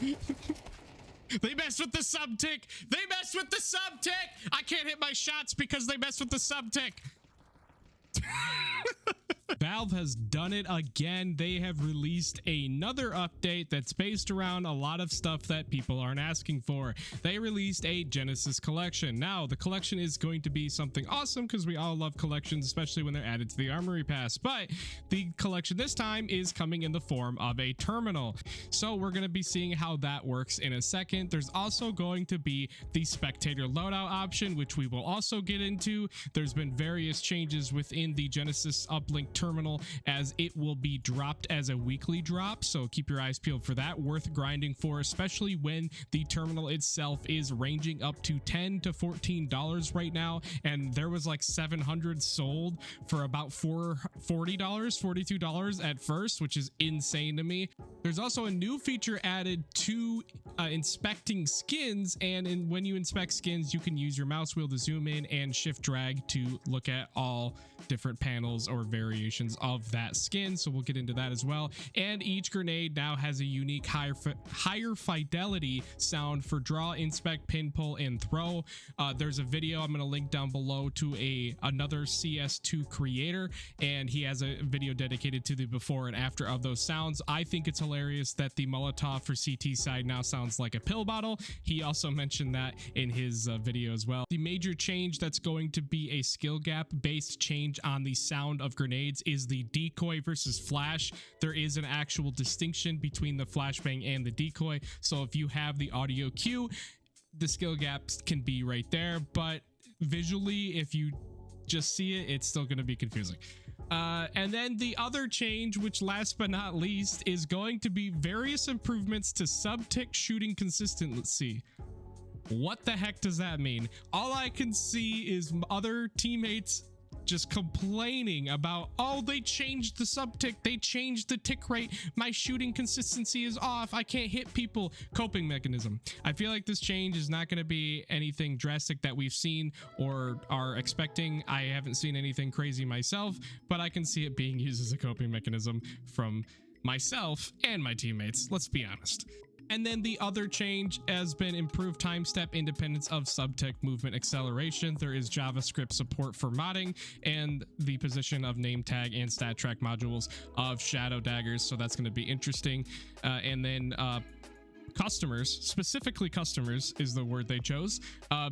They messed with the subtick. They messed with the subtick. I can't hit my shots because they messed with the subtick. Valve has done it again. They have released another update that's based around a lot of stuff that people aren't asking for. They released a Genesis collection. Now, the collection is going to be something awesome because we all love collections, especially when they're added to the Armory Pass. But the collection this time is coming in the form of a terminal. So we're going to be seeing how that works in a second. There's also going to be the spectator loadout option, which we will also get into. There's been various changes within the Genesis Uplink Terminal as it will be dropped as a weekly drop, so keep your eyes peeled for that. Worth grinding for, especially when the terminal itself is ranging up to $10 to $14 right now, and there was like 700 sold for about $42 at first, which is insane to me. There's also a new feature added to inspecting skins, and when you inspect skins, you can use your mouse wheel to zoom in and shift drag to look at all different panels or variations of that skin, so we'll get into that as well. And each grenade now has a unique higher fidelity sound for draw, inspect, pin, pull, and throw. There's a video I'm going to link down below to another CS2 creator, and he has a video dedicated to the before and after of those sounds. I think it's hilarious that the Molotov for CT side now sounds like a pill bottle. He also mentioned that in his video as well. The major change that's going to be a skill gap based change on the sound of grenades is the decoy versus flash. There is an actual distinction between the flashbang and the decoy, so if you have the audio cue, the skill gaps can be right there, but visually, if you just see it, it's still going to be confusing. And then the other change, which last but not least, is going to be various improvements to subtick shooting consistency. What the heck does that mean? All I can see is other teammates just complaining about, oh, they changed the subtick, they changed the tick rate, my shooting consistency is off, I can't hit people. Coping mechanism. I feel like this change is not going to be anything drastic that we've seen or are expecting. I haven't seen anything crazy myself, but I can see it being used as a coping mechanism from myself and my teammates, let's be honest. And then the other change has been improved time step independence of subtick movement acceleration. There is JavaScript support for modding and the position of name tag and stat track modules of shadow daggers. So that's going to be interesting. And then customers, specifically customers is the word they chose.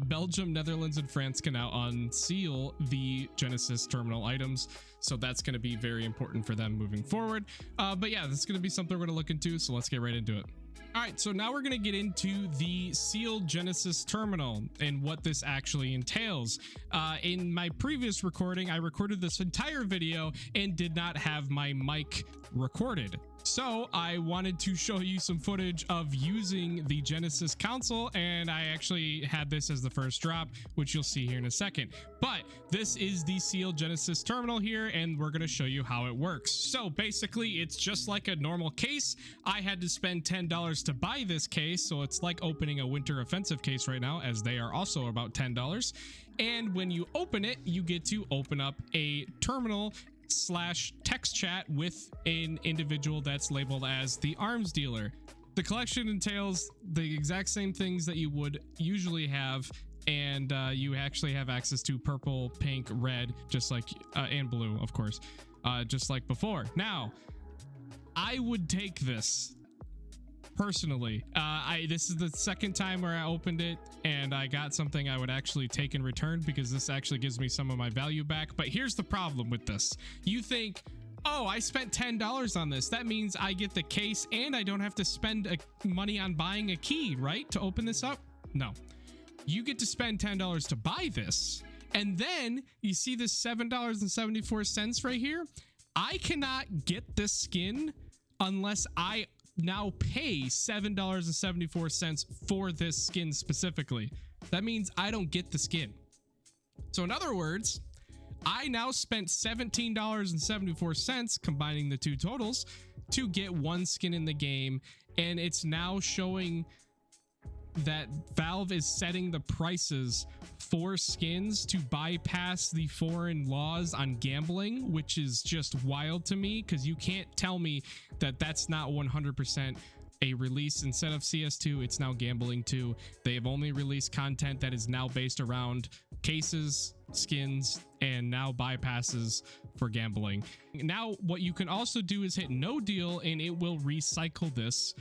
Belgium, Netherlands, and France can now unseal the Genesis terminal items. So that's going to be very important for them moving forward. But yeah, this is going to be something we're going to look into. So let's get right into it. All right, so now we're going to get into the sealed Genesis terminal and what this actually entails. In my previous recording, I recorded this entire video and did not have my mic recorded. So I wanted to show you some footage of using the Genesis console, and I actually had this as the first drop, which you'll see here in a second. But this is the sealed Genesis terminal here, and we're going to show you how it works. So basically, it's just like a normal case. I had to spend $10 to buy this case, so it's like opening a winter offensive case right now, as they are also about $10. And when you open it, you get to open up a terminal / text chat with an individual that's labeled as the arms dealer. The collection entails the exact same things that you would usually have, and you actually have access to purple, pink, red, just like and blue, of course, just like before. Now, I would take this personally. This is the second time where I opened it and I got something I would actually take in return, because this actually gives me some of my value back. But here's the problem with this. You think, oh, I spent $10 on this. That means I get the case and I don't have to spend money on buying a key, right? To open this up? No. You get to spend $10 to buy this. And then you see this $7.74 right here. I cannot get this skin unless I now pay $7.74 for this skin specifically. That means I don't get the skin. So in other words, I now spent $17.74, combining the two totals, to get one skin in the game, and it's now showing that Valve is setting the prices for skins to bypass the foreign laws on gambling, which is just wild to me, because you can't tell me that that's not 100% a release. Instead of CS2, it's now Gambling 2. They have only released content that is now based around cases, skins, and now bypasses for gambling. Now what you can also do is hit no deal, and it will recycle this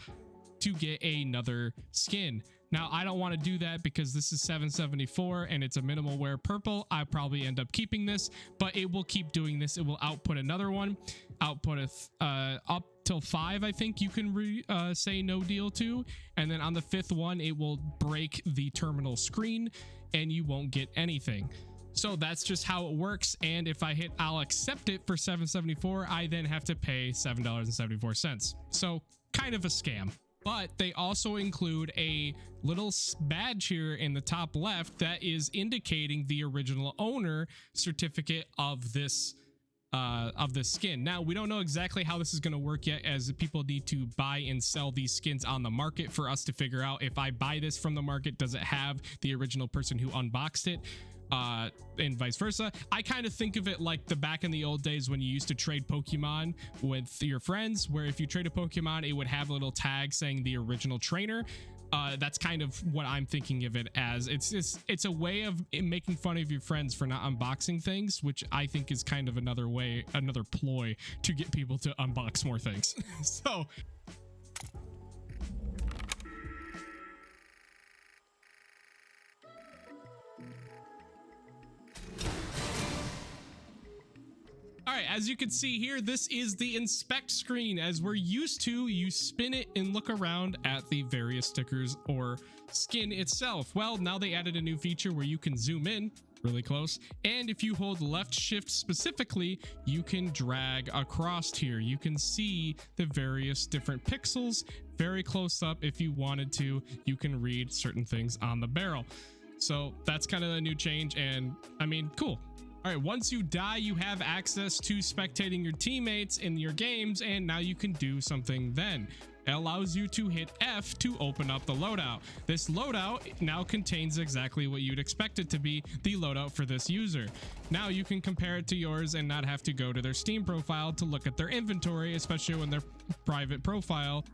to get another skin. Now I don't want to do that because this is 774 and it's a minimal wear purple. I probably end up keeping this, but it will keep doing this. It will output another one, output up till 5, I think you can say no deal to, and then on the 5th one it will break the terminal screen and you won't get anything. So that's just how it works. And if I hit I'll accept it for 774, I then have to pay $7.74. So kind of a scam. But they also include a little badge here in the top left that is indicating the original owner certificate of this skin. Now we don't know exactly how this is going to work yet, as people need to buy and sell these skins on the market for us to figure out if I buy this from the market, does it have the original person who unboxed it, and vice versa. I kind of think of it like the back in the old days when you used to trade Pokemon with your friends, where if you trade a Pokemon, it would have a little tag saying the original trainer. That's kind of what I'm thinking of it as. It's a way of making fun of your friends for not unboxing things, which I think is kind of another ploy to get people to unbox more things. So all right, as you can see here, this is the inspect screen. As we're used to, you spin it and look around at the various stickers or skin itself. Well, now they added a new feature where you can zoom in really close, and if you hold left shift specifically, you can drag across here. You can see the various different pixels very close up. If you wanted to, you can read certain things on the barrel. So that's kind of a new change, and I mean, cool. All right, once you die, you have access to spectating your teammates in your games, and now you can do something then. It allows you to hit F to open up the loadout. This loadout now contains exactly what you'd expect it to be, the loadout for this user. Now you can compare it to yours and not have to go to their Steam profile to look at their inventory, especially when their private profile